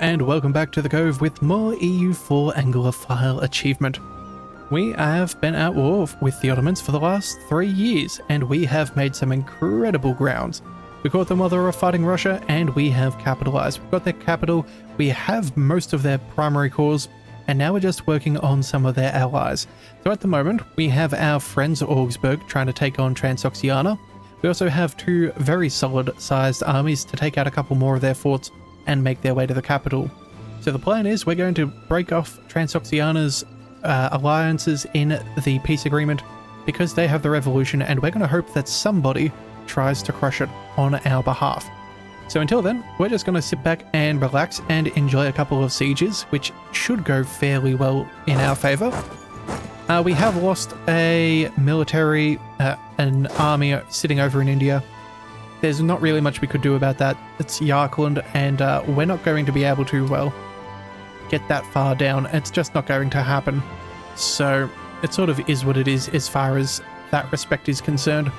and welcome back to the Cove with more EU4 Anglophile achievement. We have been at war with the Ottomans for the last 3 years, and we have made some incredible grounds. We caught them while they were fighting Russia, and we have capitalized. We've got their capital, we have most of their primary cores, and now we're just working on some of their allies. So at the moment, we have our friends Augsburg trying to take on Transoxiana. We also have 2 very solid-sized armies to take out a couple more of their forts and make their way to the capital. So the plan is we're going to break off Transoxiana's alliances in the peace agreement because they have the revolution, and we're going to hope that somebody tries to crush it on our behalf. So until then, we're just going to sit back and relax and enjoy a couple of sieges, which should go fairly well in our favor. We have lost a military, an army sitting over in India. There's not really much we could do about that. It's Yarkland, and we're not going to be able to, well, get that far down. It's just not going to happen. So it sort of is what it is as far as that respect is concerned.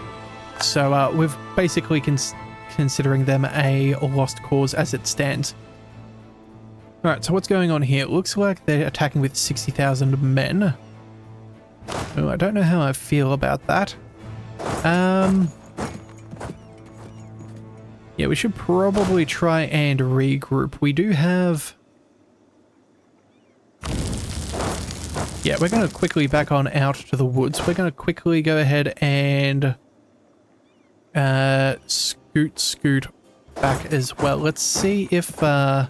So we're basically considering them a lost cause as it stands. Alright, so what's going on here? It looks like they're attacking with 60,000 men. Oh, I don't know how I feel about that. Yeah, we should probably try and regroup. We do have... Yeah, we're going to quickly back on out to the woods. We're going to quickly go ahead and scoot back as well. Let's see if on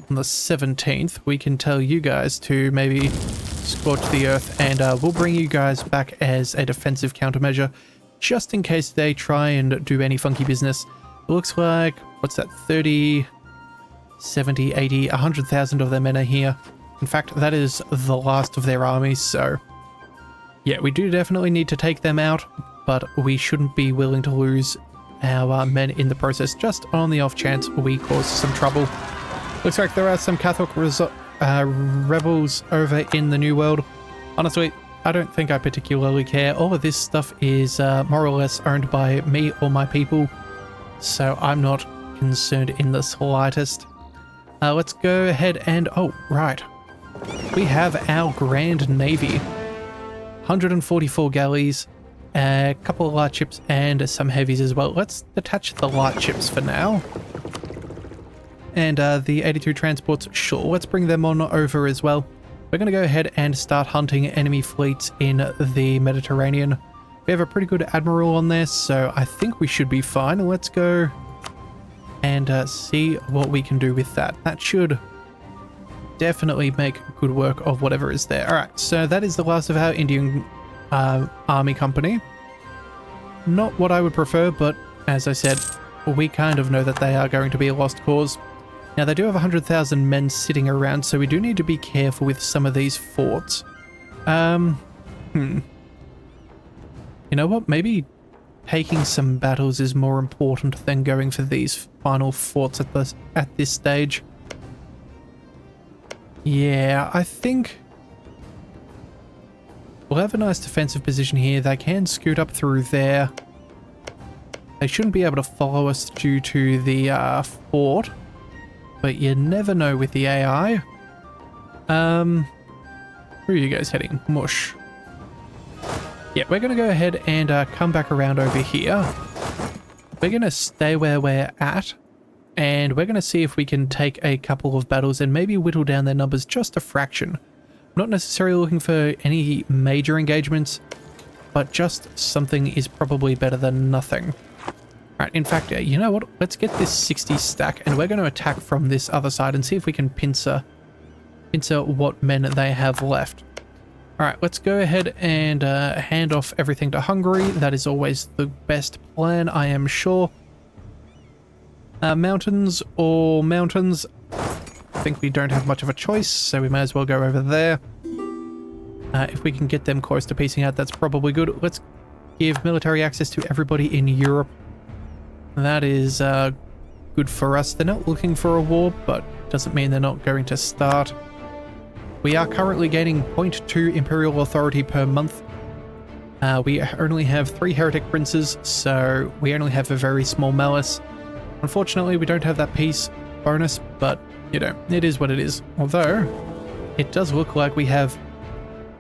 the 17th we can tell you guys to maybe scorch the earth, and we'll bring you guys back as a defensive countermeasure just in case they try and do any funky business. It looks like, what's that, 30, 70, 80, 100,000 of their men are here. In fact, that is the last of their armies, so yeah, we do definitely need to take them out, but we shouldn't be willing to lose our men in the process, just on the off chance we cause some trouble. Looks like there are some Catholic rebels over in the New World. Honestly, I don't think I particularly care. All of this stuff is more or less owned by me or my people, so I'm not concerned in the slightest. Let's go ahead and... oh, right. We have our Grand Navy. 144 galleys, a couple of light ships, and some heavies as well. Let's detach the light ships for now. And the 82 transports, sure, let's bring them on over as well. We're going to go ahead and start hunting enemy fleets in the Mediterranean. We have a pretty good admiral on there, so I think we should be fine. Let's go and see what we can do with that. That should definitely make good work of whatever is there. Alright, so that is the last of our Indian army company. Not what I would prefer, but as I said, we kind of know that they are going to be a lost cause. Now, they do have 100,000 men sitting around, so we do need to be careful with some of these forts. You know what? Maybe taking some battles is more important than going for these final forts at this stage. Yeah, I think we'll have a nice defensive position here. They can scoot up through there. They shouldn't be able to follow us due to the fort, but you never know with the AI. Where are you guys heading? Mush. Yeah, we're going to go ahead and come back around over here. We're going to stay where we're at, and we're going to see if we can take a couple of battles and maybe whittle down their numbers just a fraction. I'm not necessarily looking for any major engagements, but just something is probably better than nothing. Alright, in fact, you know what? Let's get this 60 stack, and we're going to attack from this other side and see if we can pincer what men they have left. Alright, let's go ahead and hand off everything to Hungary. That is always the best plan, I am sure. Mountains or mountains? I think we don't have much of a choice, so we may as well go over there. If we can get them close to piecing out, that's probably good. Let's give military access to everybody in Europe. That is good for us. They're not looking for a war, but doesn't mean they're not going to start. We are currently gaining 0.2 imperial authority per month. We only have 3 heretic princes, so we only have a very small malice. Unfortunately, we don't have that peace bonus, but you know, it is what it is. Although, it does look like we have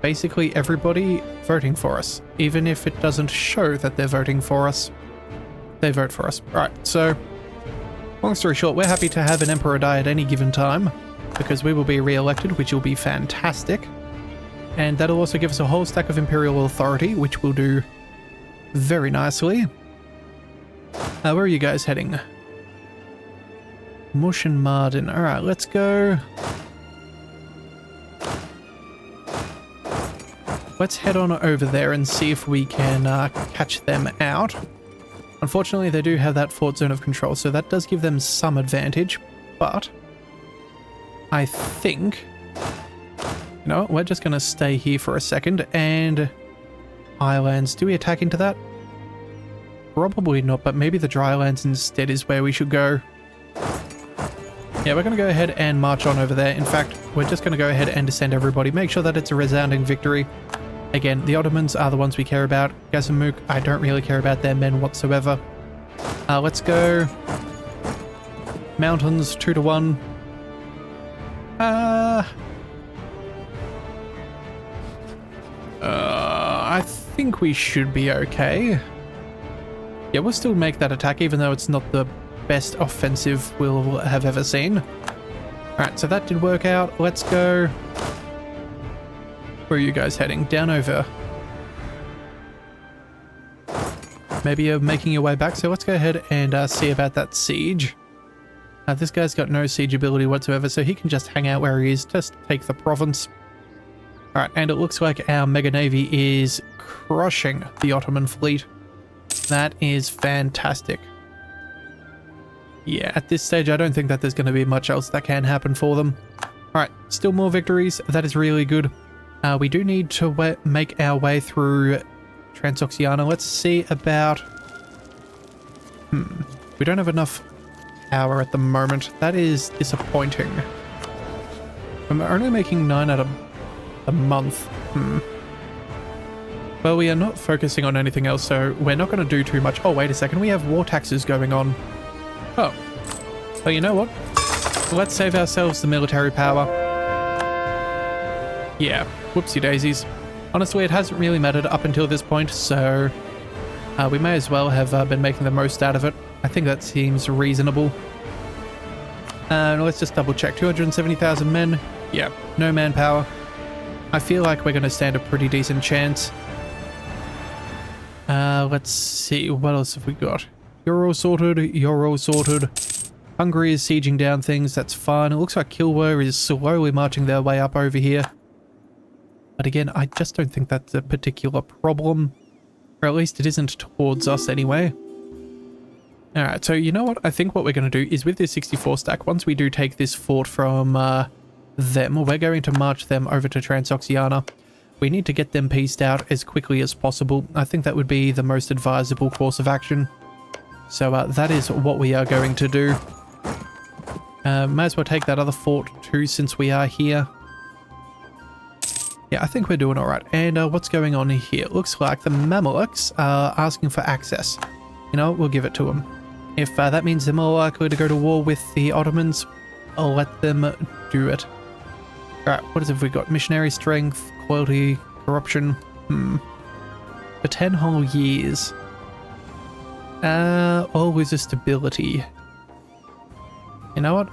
basically everybody voting for us. Even if it doesn't show that they're voting for us, they vote for us. Right, so, long story short, we're happy to have an emperor die at any given time, because we will be re-elected, which will be fantastic. And that'll also give us a whole stack of imperial authority, which will do very nicely. Where are you guys heading? Mush and Marden. Alright, let's go. Let's head on over there and see if we can catch them out. Unfortunately, they do have that fort zone of control, so that does give them some advantage. But I think, you know what, we're just going to stay here for a second. And Islands, do we attack into that? Probably not, but maybe the Drylands instead is where we should go. Yeah, we're going to go ahead and march on over there. In fact, we're just going to go ahead and descend everybody. Make sure that it's a resounding victory. Again, the Ottomans are the ones we care about. Gazamuk, I don't really care about their men whatsoever. Let's go. Mountains, 2-1. I think we should be okay. Yeah, we'll still make that attack, even though it's not the best offensive we'll have ever seen. Alright, so that did work out. Let's go. Where are you guys heading? Down over. Maybe you're making your way back, so let's go ahead and see about that siege. This guy's got no siege ability whatsoever, so he can just hang out where he is, just take the province. Alright, and it looks like our mega navy is crushing the Ottoman fleet. That is fantastic. Yeah, at this stage, I don't think that there's going to be much else that can happen for them. Alright, still more victories. That is really good. We do need to make our way through Transoxiana. Let's see about... We don't have enough power at the moment. That is disappointing. I'm only making 9 out of a month. Well, we are not focusing on anything else, so we're not going to do too much. Oh, wait a second. We have war taxes going on. Oh. Well, you know what? Let's save ourselves the military power. Yeah. Whoopsie daisies. Honestly, it hasn't really mattered up until this point, so we may as well have been making the most out of it. I think that seems reasonable. Let's just double check. 270,000 men. Yeah, no manpower. I feel like we're going to stand a pretty decent chance. Let's see. What else have we got? You're all sorted. You're all sorted. Hungary is sieging down things. That's fine. It looks like Kilwa is slowly marching their way up over here. But again, I just don't think that's a particular problem. Or at least it isn't towards us anyway. Alright, so you know what? I think what we're going to do is with this 64 stack, once we do take this fort from them, we're going to march them over to Transoxiana. We need to get them pieced out as quickly as possible. I think that would be the most advisable course of action. So that is what we are going to do. May as well take that other fort too since we are here. Yeah, I think we're doing alright. And what's going on here? It looks like the Mamelukes are asking for access. You know, we'll give it to them. If that means they're more likely to go to war with the Ottomans, I'll let them do it. Alright, what have we got? Missionary strength, quality, corruption. For 10 whole years. Always a stability. You know what?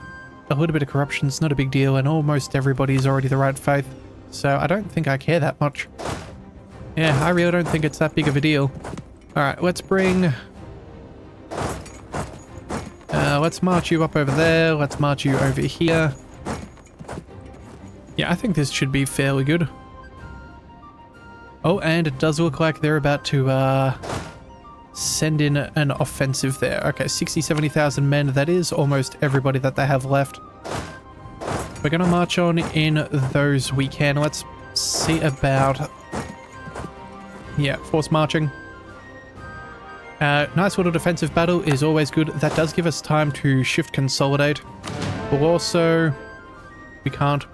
A little bit of corruption's not a big deal, and almost everybody is already the right faith. So I don't think I care that much. Yeah, I really don't think it's that big of a deal. Alright, let's bring... let's march you up over there. Let's march you over here. Yeah, I think this should be fairly good. Oh, and it does look like they're about to send in an offensive there. Okay, 70,000 men. That is almost everybody that they have left. We're going to march on in those we can. Let's see about... Yeah, force marching. Nice little defensive battle is always good. That does give us time to shift consolidate. But also, we can't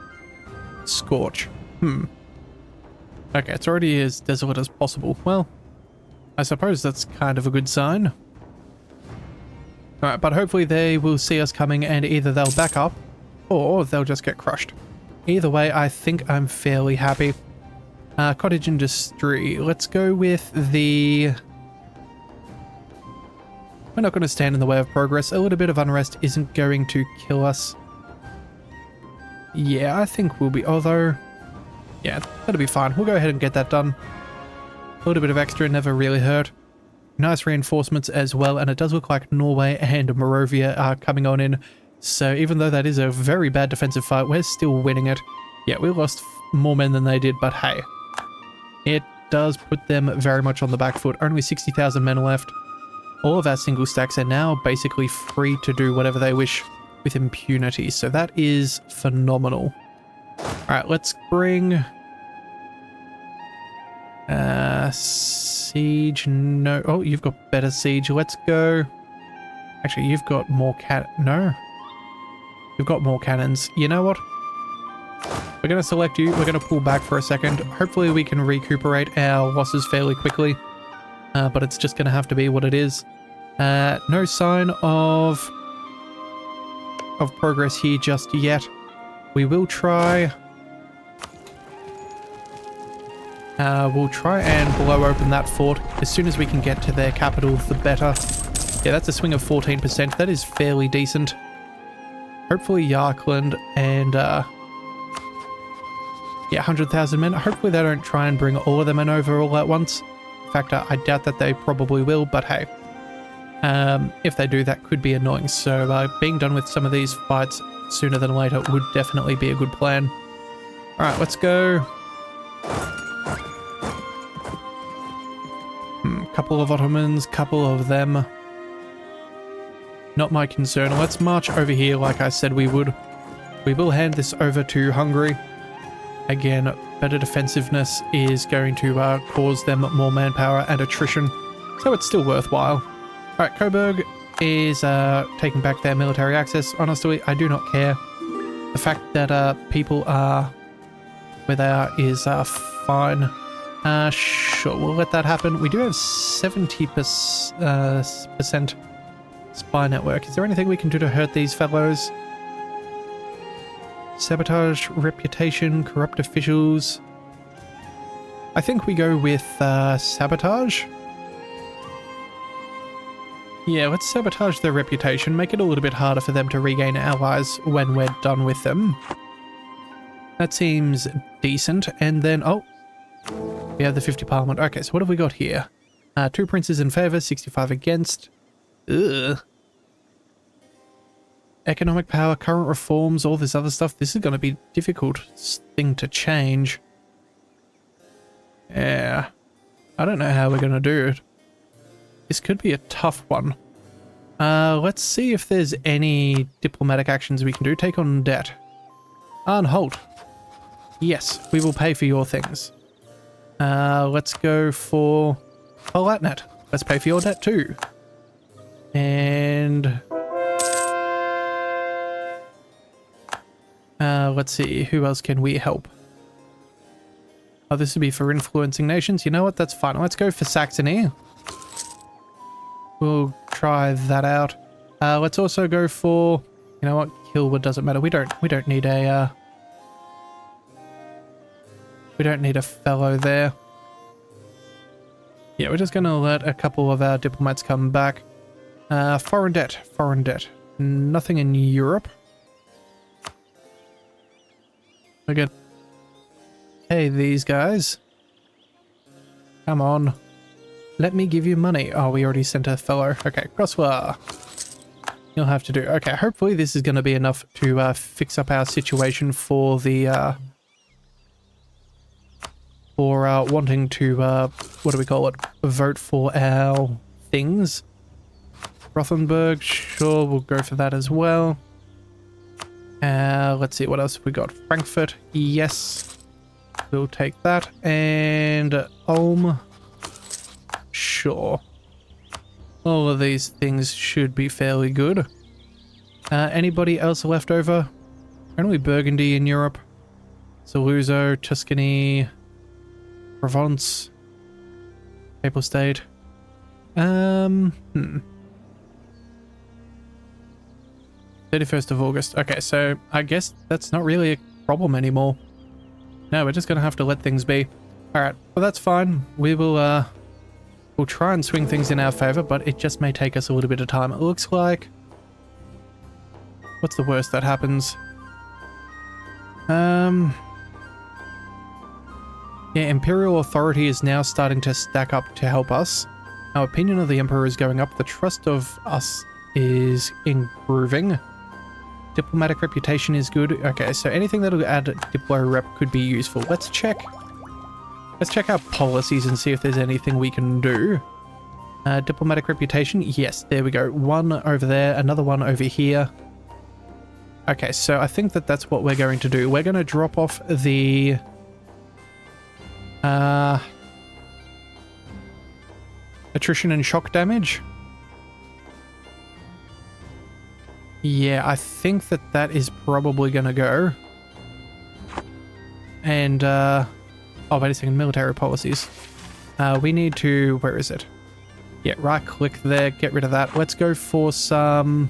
scorch. Okay, it's already as desolate as possible. Well, I suppose that's kind of a good sign. Alright, but hopefully they will see us coming and either they'll back up or they'll just get crushed. Either way, I think I'm fairly happy. Cottage industry. Let's go with the... We're not going to stand in the way of progress. A little bit of unrest isn't going to kill us. Yeah, I think we'll be... Although... Yeah, that'll be fine. We'll go ahead and get that done. A little bit of extra never really hurt. Nice reinforcements as well, and it does look like Norway and Moravia are coming on in. So even though that is a very bad defensive fight, we're still winning it. Yeah, we lost more men than they did, but hey. It does put them very much on the back foot. Only 60,000 men left. All of our single stacks are now basically free to do whatever they wish with impunity. So that is phenomenal. Alright, let's bring... siege, no. Oh, you've got better siege. Let's go. Actually, you've got more no. You've got more cannons. You know what? We're going to select you. We're going to pull back for a second. Hopefully we can recuperate our losses fairly quickly. But it's just going to have to be what it is. No sign of progress here just yet. We will try... we'll try and blow open that fort. As soon as we can get to their capital, the better. Yeah, that's a swing of 14%. That is fairly decent. Hopefully Yarkland and, yeah, 100,000 men. Hopefully they don't try and bring all of them in over all at once. In fact, I doubt that they probably will, but hey. If they do, that could be annoying. So being done with some of these fights sooner than later would definitely be a good plan. Alright, let's go. Couple of Ottomans, couple of them. Not my concern. Let's march over here like I said we would. We will hand this over to Hungary. Again, better defensiveness is going to cause them more manpower and attrition, so it's still worthwhile. Alright, Coburg is taking back their military access. Honestly, I do not care. The fact that people are where they are is fine. Sure, we'll let that happen. We do have 70% spy network. Is there anything we can do to hurt these fellows? Sabotage, reputation, corrupt officials. I think we go with sabotage. Yeah, let's sabotage their reputation, make it a little bit harder for them to regain allies when we're done with them. That seems decent. And then, oh, we have the 50 parliament. Okay, so what have we got here? 2 princes in favour, 65 against. Ugh. Economic power, current reforms, all this other stuff. This is going to be a difficult thing to change. Yeah. I don't know how we're going to do it. This could be a tough one. Let's see if there's any diplomatic actions we can do. Take on debt. Halt. Yes, we will pay for your things. Let's go for Palatnet. Let's pay for your debt too. And... let's see, who else can we help? Oh, this would be for influencing nations. You know what? That's fine. Let's go for Saxony. We'll try that out. Let's also go for, you know what? Kilwood doesn't matter. We don't need a fellow there. Yeah, we're just gonna let a couple of our diplomats come back. Foreign debt. Nothing in Europe. Again. Hey, these guys. Come on. Let me give you money. Oh, we already sent a fellow. Okay, Crosswell. You'll have to do. Okay, hopefully this is going to be enough to fix up our situation for the... wanting to, what do we call it? Vote for our things. Rothenburg, sure, we'll go for that as well. Let's see, what else have we got? Frankfurt, yes. We'll take that. And Ulm, sure. All of these things should be fairly good. Anybody else left over? Only Burgundy in Europe. Saluzzo, Tuscany, Provence, Papal State. 31st of August. Okay, so I guess that's not really a problem anymore. No, we're just going to have to let things be. Alright, well that's fine. We will, we'll try and swing things in our favor, but it just may take us a little bit of time. It looks like... What's the worst that happens? Yeah, Imperial authority is now starting to stack up to help us. Our opinion of the Emperor is going up. The trust of us is improving. Diplomatic reputation is good. Okay, so anything that'll add Diplo rep could be useful. Let's check our policies and see if there's anything we can do. Diplomatic reputation. Yes, there we go. One over there, another one over here. Okay, so I think that's what we're going to do. We're going to drop off the... attrition and shock damage. Yeah, I think that is probably gonna go. And, oh, wait a second, military policies. We need to, where is it? Yeah, right click there, get rid of that. Let's go for some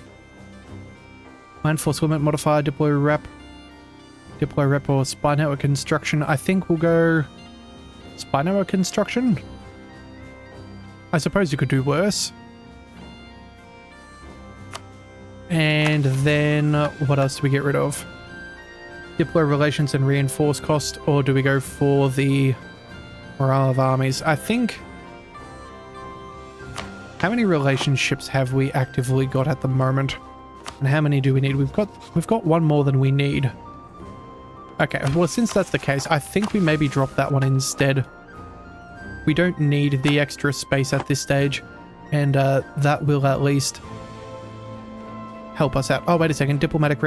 land fulfillment modifier, deploy rep or spy network construction. I think we'll go spy network construction. I suppose you could do worse. And then what else do we get rid of? Deploy relations and reinforce cost, or do we go for the morale of armies? I think... How many relationships have we actively got at the moment? And how many do we need? We've got one more than we need. Okay, well since that's the case, I think we maybe drop that one instead. We don't need the extra space at this stage, and that will at least help us out. Oh, wait a second. Diplomatic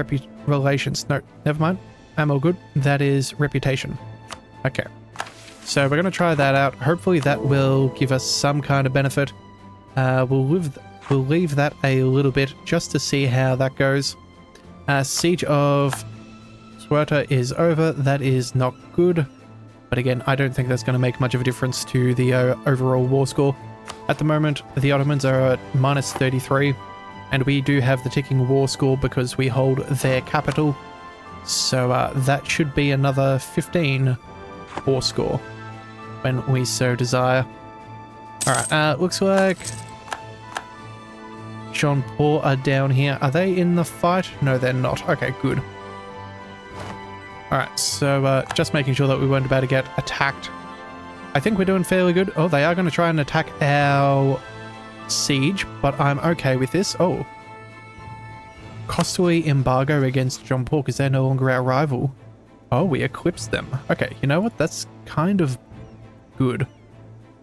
relations. No, never mind. I'm all good. That is reputation. Okay. So we're going to try that out. Hopefully that will give us some kind of benefit. We'll leave that a little bit just to see how that goes. Siege of Suerta is over. That is not good. But again, I don't think that's going to make much of a difference to the overall war score. At the moment, the Ottomans are at -33. And we do have the ticking war score because we hold their capital. So that should be another 15 war score when we so desire. Alright, looks like Jean Paul are down here. Are they in the fight? No, they're not. Okay, good. Alright, so just making sure that we weren't about to get attacked. I think we're doing fairly good. Oh, they are going to try and attack our siege, but I'm okay with this. Oh. Costly embargo against John Paul because they're no longer our rival. Oh, we eclipsed them. Okay, you know what? That's kind of good.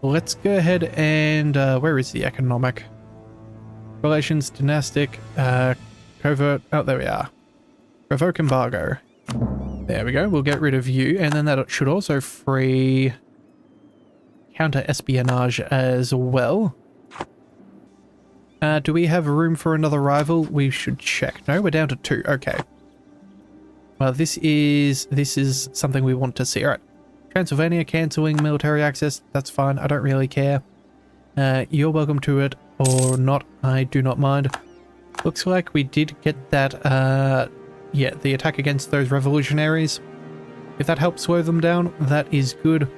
Let's go ahead and... where is the economic? Relations, dynastic, covert... Oh, there we are. Revoke embargo. There we go. We'll get rid of you. And then that should also free counter-espionage as well. Do we have room for another rival? We should check. No, we're down to 2. Okay. Well, this is something we want to see. All right. Transylvania cancelling military access. That's fine. I don't really care. You're welcome to it or not. I do not mind. Looks like we did get that, yeah, the attack against those revolutionaries. If that helps slow them down, that is good.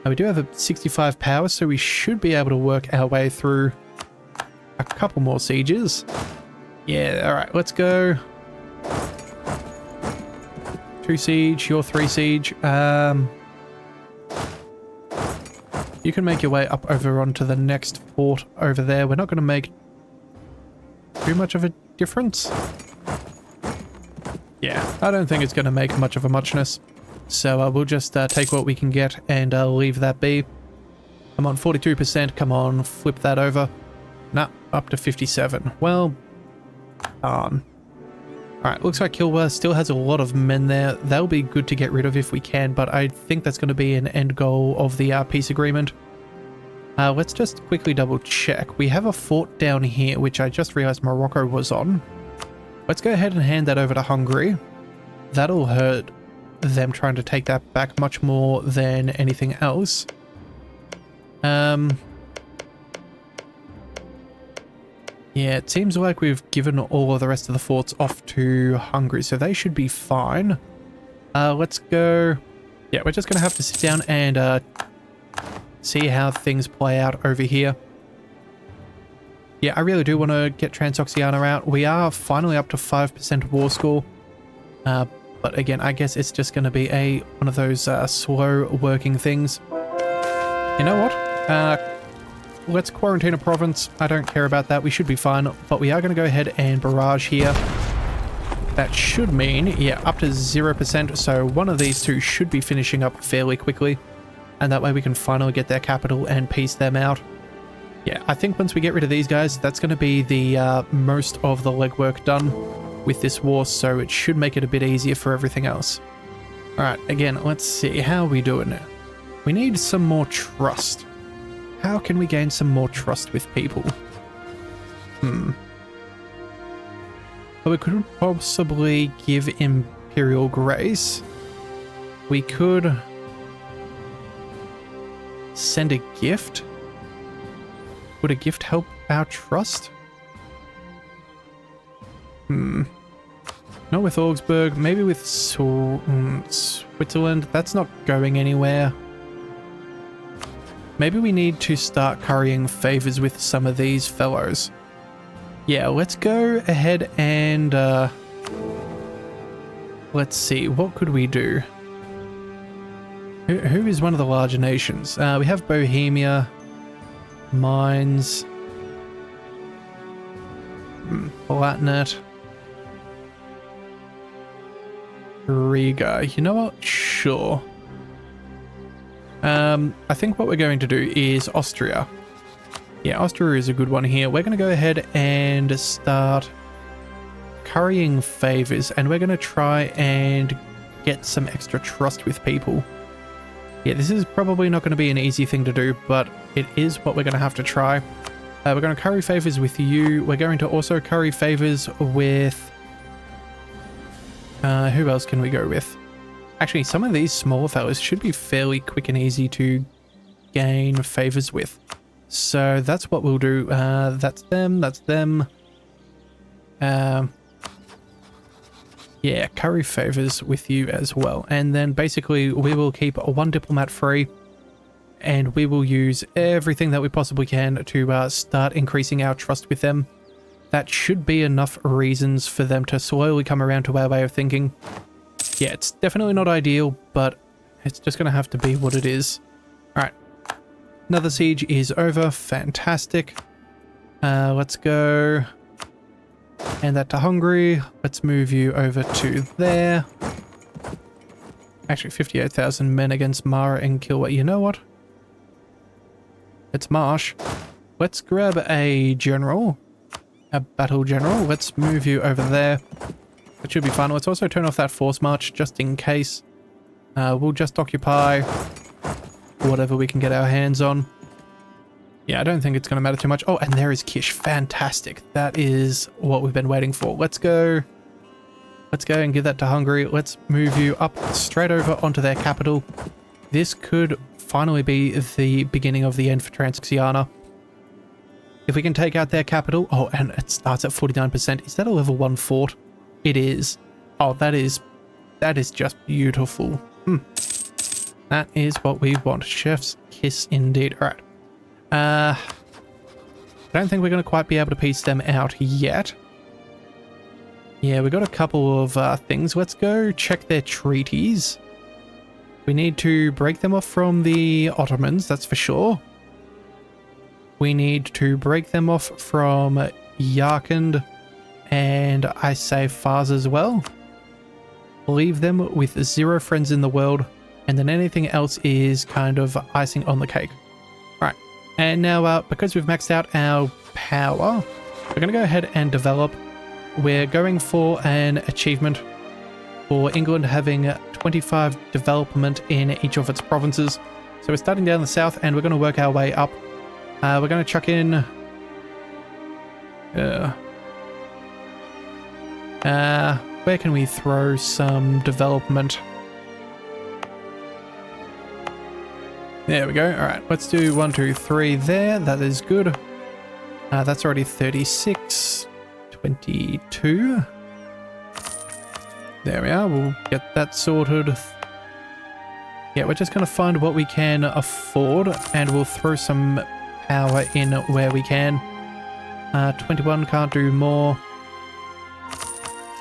We do have a 65 power, so we should be able to work our way through a couple more sieges. Yeah, alright, let's go. 2 siege, you're 3 siege. You can make your way up over onto the next fort over there. We're not going to make too much of a difference. Yeah, I don't think it's going to make much of a muchness. So we'll just take what we can get and leave that be. Come on, 42%. Come on, flip that over. Nah, up to 57. Well, darn. Alright, looks like Kilworth still has a lot of men there. They'll be good to get rid of if we can, but I think that's going to be an end goal of the peace agreement. Let's just quickly double check. We have a fort down here, which I just realized Morocco was on. Let's go ahead and hand that over to Hungary. That'll hurt them trying to take that back much more than anything else. Yeah, it seems like we've given all of the rest of the forts off to Hungary, so they should be fine. Let's go. Yeah, we're just going to have to sit down and see how things play out over here. Yeah, I really do want to get Transoxiana out. We are finally up to 5% war score. But again, I guess it's just going to be one of those slow working things. You know what? Let's quarantine a province. I don't care about that. We should be fine. But we are going to go ahead and barrage here. That should mean, yeah, up to 0%. So one of these two should be finishing up fairly quickly. And that way we can finally get their capital and peace them out. Yeah, I think once we get rid of these guys, that's going to be the most of the legwork done with this war. So it should make it a bit easier for everything else. Alright, again, let's see. How are we doing? We need some more trust. How can we gain some more trust with people? Well, we could possibly give Imperial Grace. We could send a gift. Would a gift help our trust? Not with Augsburg. Maybe with Switzerland. That's not going anywhere. Maybe we need to start currying favors with some of these fellows. Yeah, let's go ahead and let's see, what could we do? Who is one of the larger nations? We have Bohemia, Mines, Palatinate, Riga. You know what? Sure. I think what we're going to do is Austria. Yeah, Austria is a good one here. We're going to go ahead and start currying favors, and we're going to try and get some extra trust with people. Yeah, this is probably not going to be an easy thing to do, but it is what we're going to have to try. We're going to curry favors with you. We're going to also curry favors with... who else can we go with? Actually, some of these smaller fellows should be fairly quick and easy to gain favors with. So that's what we'll do. That's them. That's them. Yeah, curry favors with you as well. And then basically we will keep one diplomat free. And we will use everything that we possibly can to start increasing our trust with them. That should be enough reasons for them to slowly come around to our way of thinking. Yeah, it's definitely not ideal, but it's just going to have to be what it is. Alright. Another siege is over. Fantastic. Let's go. Hand that to Hungary. Let's move you over to there. Actually, 58,000 men against Mara and Kilwa. You know what? It's Marsh. Let's grab a general. A battle general. Let's move you over there. It should be fun. Let's also turn off that force march just in case. We'll just occupy whatever we can get our hands on. Yeah, I don't think it's going to matter too much. Oh, and there is Kish. Fantastic. That is what we've been waiting for. Let's go. Let's go and give that to Hungary. Let's move you up straight over onto their capital. This could finally be the beginning of the end for Transoxiana. If we can take out their capital... Oh, and it starts at 49%. Is that a level 1 fort? It is. Oh, that is just beautiful. That is what we want. Chef's kiss indeed. All right. I don't think we're going to quite be able to piece them out yet. Yeah, we got a couple of things. Let's go check their treaties. We need to break them off from the Ottomans, that's for sure. We need to break them off from Yarkand. And I say Fars as well. Leave them with 0 friends in the world. And then anything else is kind of icing on the cake. Alright. And now, because we've maxed out our power, we're going to go ahead and develop. We're going for an achievement for England having 25 development in each of its provinces. So we're starting down the south and we're going to work our way up. We're going to chuck in... where can we throw some development? There we go. All right, let's do 1, 2, 3 there. That is good. That's already 36. 22. There we are. We'll get that sorted. Yeah, we're just going to find what we can afford, and we'll throw some power in where we can. 21 can't do more.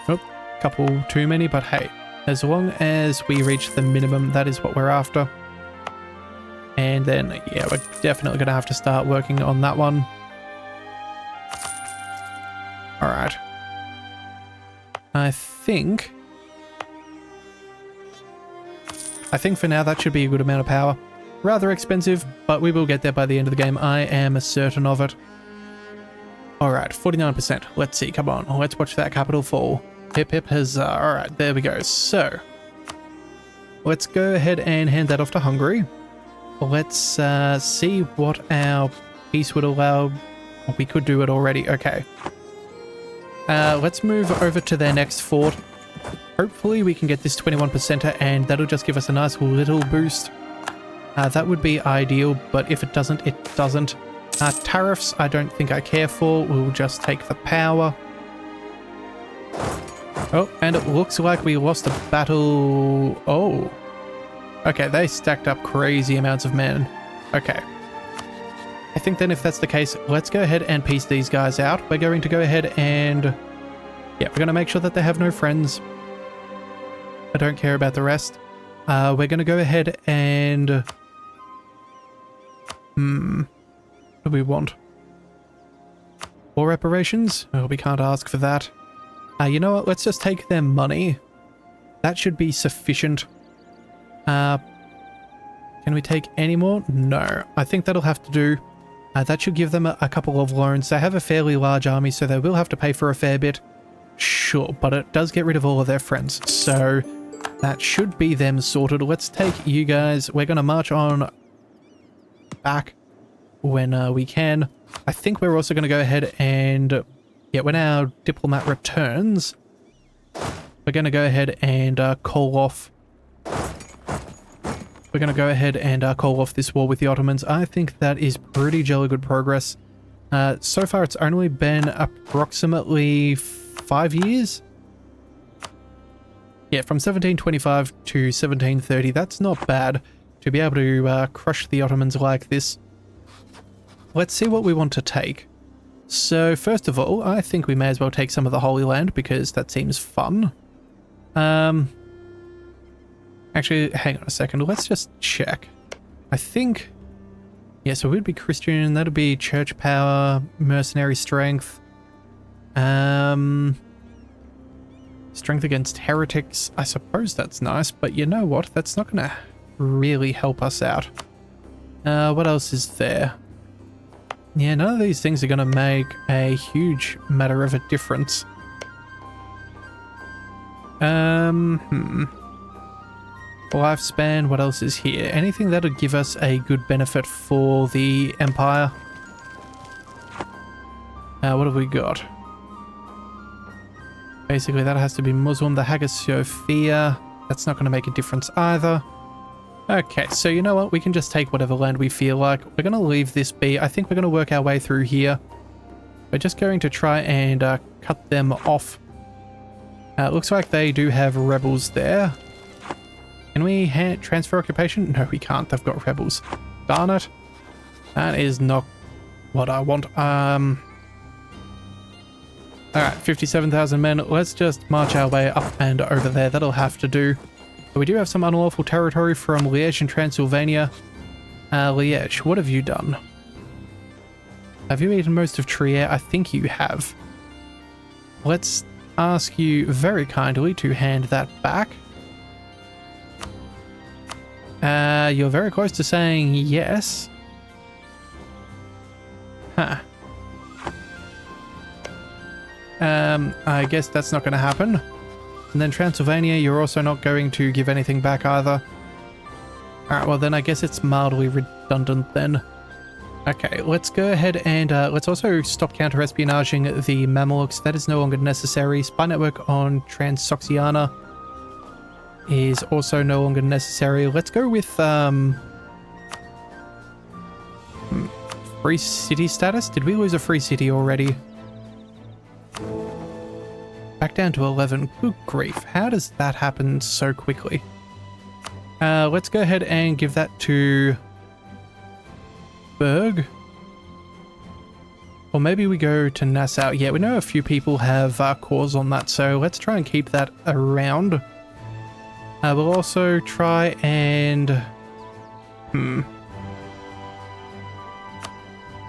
Oh, couple too many, but hey, as long as we reach the minimum, that is what we're after. And then, yeah, we're definitely going to have to start working on that one. Alright. I think for now that should be a good amount of power. Rather expensive, but we will get there by the end of the game. I am certain of it. Alright, 49%. Let's see, come on. Let's watch that capital fall. Hip hip huzzah. Alright, there we go. So, let's go ahead and hand that off to Hungary. Let's see what our peace would allow. We could do it already. Okay. Let's move over to their next fort. Hopefully we can get this 21%er and that'll just give us a nice little boost. That would be ideal, but if it doesn't, it doesn't. Tariffs, I don't think I care for. We'll just take the power. Oh, and it looks like we lost a battle. Oh. Okay, they stacked up crazy amounts of men. Okay. I think then if that's the case, let's go ahead and piece these guys out. We're going to go ahead and... yeah, we're going to make sure that they have no friends. I don't care about the rest. We're going to go ahead and... what do we want? War reparations? Oh, we can't ask for that. You know what? Let's just take their money. That should be sufficient. Can we take any more? No. I think that'll have to do. That should give them a couple of loans. They have a fairly large army, so they will have to pay for a fair bit. Sure, but it does get rid of all of their friends. So that should be them sorted. Let's take you guys. We're going to march on back when we can. I think we're also going to go ahead and... yeah, when our diplomat returns, we're going to go ahead and call off... we're going to go ahead and call off this war with the Ottomans. I think that is pretty jolly good progress. So far, it's only been approximately 5 years. Yeah, from 1725 to 1730. That's not bad to be able to crush the Ottomans like this. Let's see what we want to take. So, first of all, I think we may as well take some of the Holy Land because that seems fun. Actually, hang on a second. Let's just check. I think... yeah, so we'd be Christian. That'd be church power, mercenary strength. Strength against heretics. I suppose that's nice, but you know what? That's not going to really help us out. What else is there? Yeah, none of these things are going to make a huge matter of a difference. Lifespan, what else is here? Anything that would give us a good benefit for the Empire? What have we got? Basically, that has to be Muslim. The Hagia Sophia, that's not going to make a difference either. Okay, so you know what? We can just take whatever land we feel like. We're going to leave this be. I think we're going to work our way through here. We're just going to try and cut them off. It looks like they do have rebels there. Can we transfer occupation? No, we can't. They've got rebels. Darn it. That is not what I want. Alright, 57,000 men. Let's just march our way up and over there. That'll have to do. We do have some unlawful territory from Liège and Transylvania. Liège, what have you done? Have you eaten most of Trier? I think you have. Let's ask you very kindly to hand that back. You're very close to saying yes. Huh. I guess that's not going to happen. And then Transylvania, you're also not going to give anything back either. Alright, well then I guess it's mildly redundant then. Okay, let's go ahead and let's also stop counter-espionaging the Mamelukes. That is no longer necessary. Spy network on Transoxiana is also no longer necessary. Let's go with Free city status? Did we lose a free city already? Back down to 11. Good grief. How does that happen so quickly? Let's go ahead and give that to Berg. Or maybe we go to Nassau. Yeah, we know a few people have cores on that, so let's try and keep that around. We'll also try and...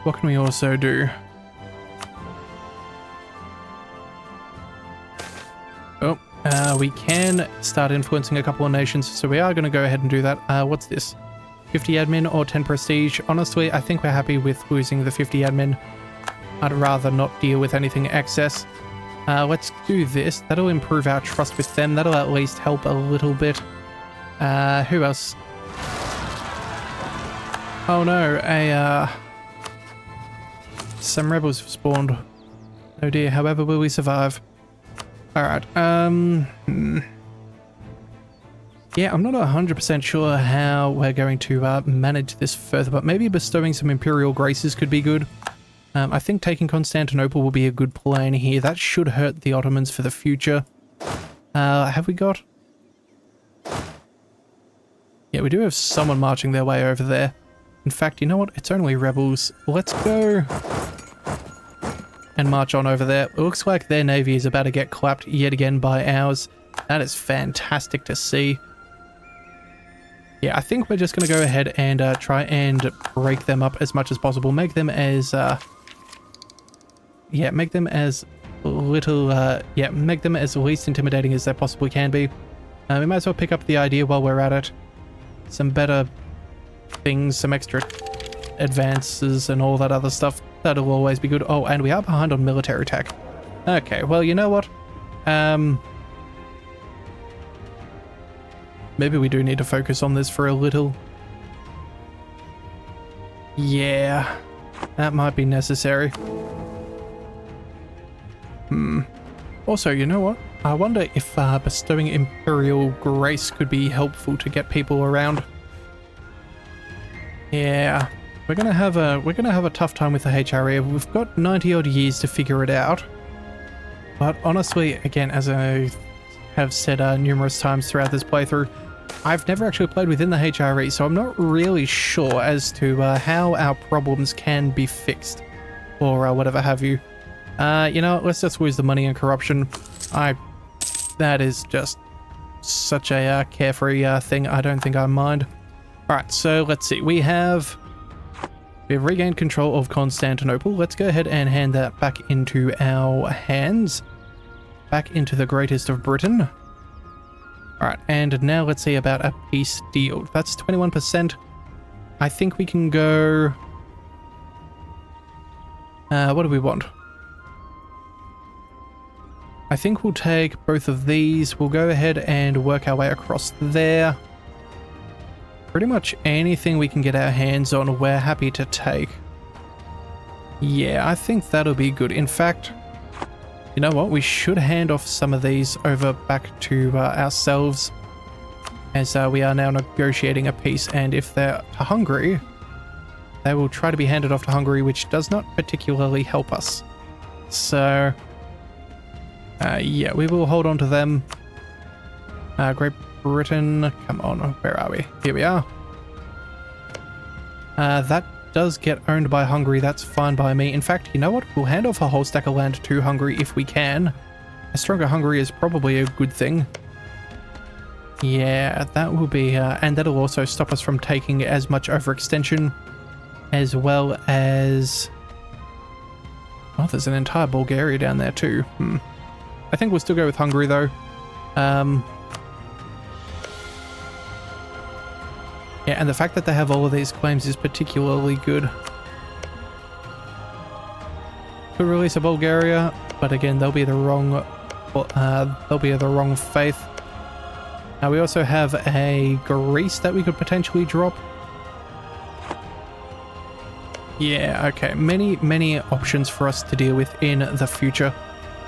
What can we also do? We can start influencing a couple of nations, so we are going to go ahead and do that. What's this? 50 admin or 10 prestige? Honestly, I think we're happy with losing the 50 admin. I'd rather not deal with anything excess. Let's do this. That'll improve our trust with them. That'll at least help a little bit. Who else? Oh no, some rebels have spawned. Oh dear, however will we survive? Alright, yeah, I'm not 100% sure how we're going to manage this further, but maybe bestowing some Imperial Graces could be good. I think taking Constantinople will be a good plan here. That should hurt the Ottomans for the future. Have we got... Yeah, we do have someone marching their way over there. In fact, you know what? It's only rebels. Let's go and march on over there. It looks like their navy is about to get clapped yet again by ours. That is fantastic to see. Yeah, I think we're just going to go ahead and try and break them up as much as possible. Make them as... yeah, make them as little... yeah, make them as least intimidating as they possibly can be. We might as well pick up the idea while we're at it. Some better things, some extra advances and all that other stuff. That'll always be good. Oh, and we are behind on military tech. Okay, well, you know what? Maybe we do need to focus on this for a little. Yeah, that might be necessary. Also, you know what? I wonder if bestowing Imperial Grace could be helpful to get people around. Yeah, we're gonna have a tough time with the HRE. We've got 90 odd years to figure it out. But honestly, again, as I have said numerous times throughout this playthrough, I've never actually played within the HRE, so I'm not really sure as to how our problems can be fixed, or whatever have you. You know, let's just lose the money and corruption. That is just such a carefree thing. I don't think I mind. Alright, so let's see. We've regained control of Constantinople. Let's go ahead and hand that back into our hands. Back into the greatest of Britain. Alright, and now let's see about a peace deal. That's 21%. I think we can go... what do we want? I think we'll take both of these. We'll go ahead and work our way across there. Pretty much anything we can get our hands on, we're happy to take. Yeah, I think that'll be good. In fact, you know what? We should hand off some of these over back to ourselves, as we are now negotiating a peace. And if they're to Hungary, they will try to be handed off to Hungary, which does not particularly help us. So... yeah, we will hold on to them. Great Britain, come on, where are we? Here we are. That does get owned by Hungary, that's fine by me. In fact, you know what? We'll hand off a whole stack of land to Hungary if we can. A stronger Hungary is probably a good thing. Yeah, that will be... and that'll also stop us from taking as much overextension, as well as... Oh, there's an entire Bulgaria down there too. I think we'll still go with Hungary though. Yeah, and the fact that they have all of these claims is particularly good. Could release a Bulgaria, but again, they'll be the wrong faith. Now we also have a Greece that we could potentially drop. Yeah, okay, many options for us to deal with in the future.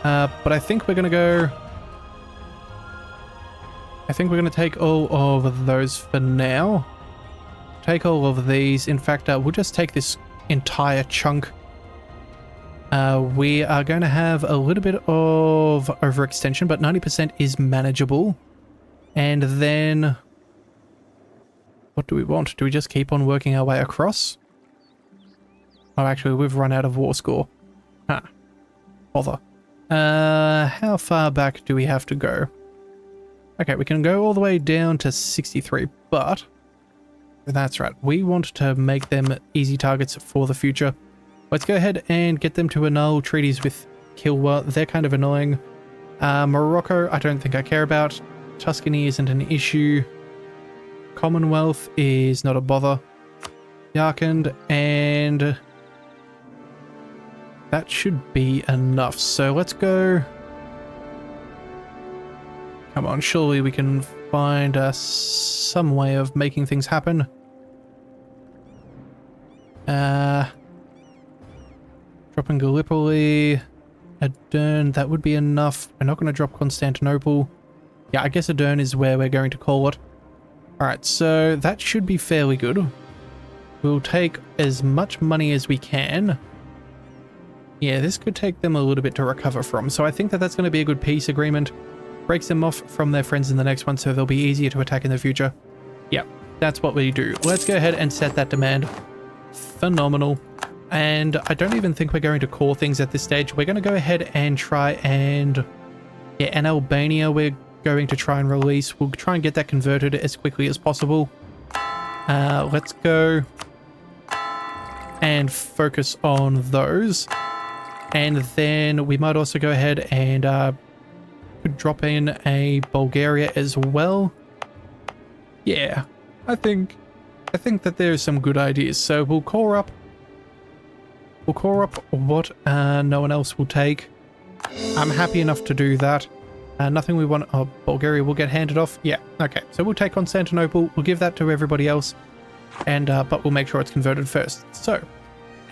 But I think we're gonna go... I think we're gonna take all of those for now. Take all of these. In fact, we'll just take this entire chunk. We are going to have a little bit of overextension, but 90% is manageable. And then what do we want? Do we just keep on working our way across? Oh, actually, we've run out of war score. Huh. Bother. How far back do we have to go? Okay, we can go all the way down to 63, but that's right. We want to make them easy targets for the future. Let's go ahead and get them to annul treaties with Kilwa. They're kind of annoying. Morocco, I don't think I care about. Tuscany isn't an issue. Commonwealth is not a bother. Yarkand, and that should be enough. So let's go. Come on, surely we can find some way of making things happen. Dropping Gallipoli, Adern, that would be enough. We're not going to drop Constantinople. Yeah, I guess Adern is where we're going to call it. Alright, so that should be fairly good. We'll take as much money as we can. Yeah, this could take them a little bit to recover from, so I think that that's going to be a good peace agreement. Breaks them off from their friends in the next one, so they'll be easier to attack in the future. Yep, that's what we do. Let's go ahead and set that demand. Phenomenal. And I don't even think we're going to core things at this stage. We're going to go ahead and try and... yeah, and Albania we're going to try and release. We'll try and get that converted as quickly as possible. Let's go and focus on those. And then we might also go ahead and drop in a Bulgaria as well. Yeah, I think that there's some good ideas. So we'll core up what no one else will take. I'm happy enough to do that. Nothing we want. Oh, Bulgaria will get handed off. Yeah, okay. So we'll take Constantinople. We'll give that to everybody else, and but we'll make sure it's converted first. So,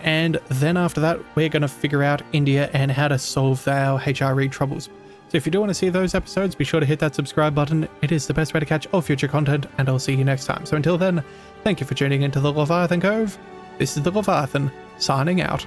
and then after that, we're going to figure out India and how to solve our HRE troubles. So if you do want to see those episodes, be sure to hit that subscribe button. It is the best way to catch all future content, and I'll see you next time. So until then, thank you for tuning into the Leviathan Cove. This is the Leviathan, signing out.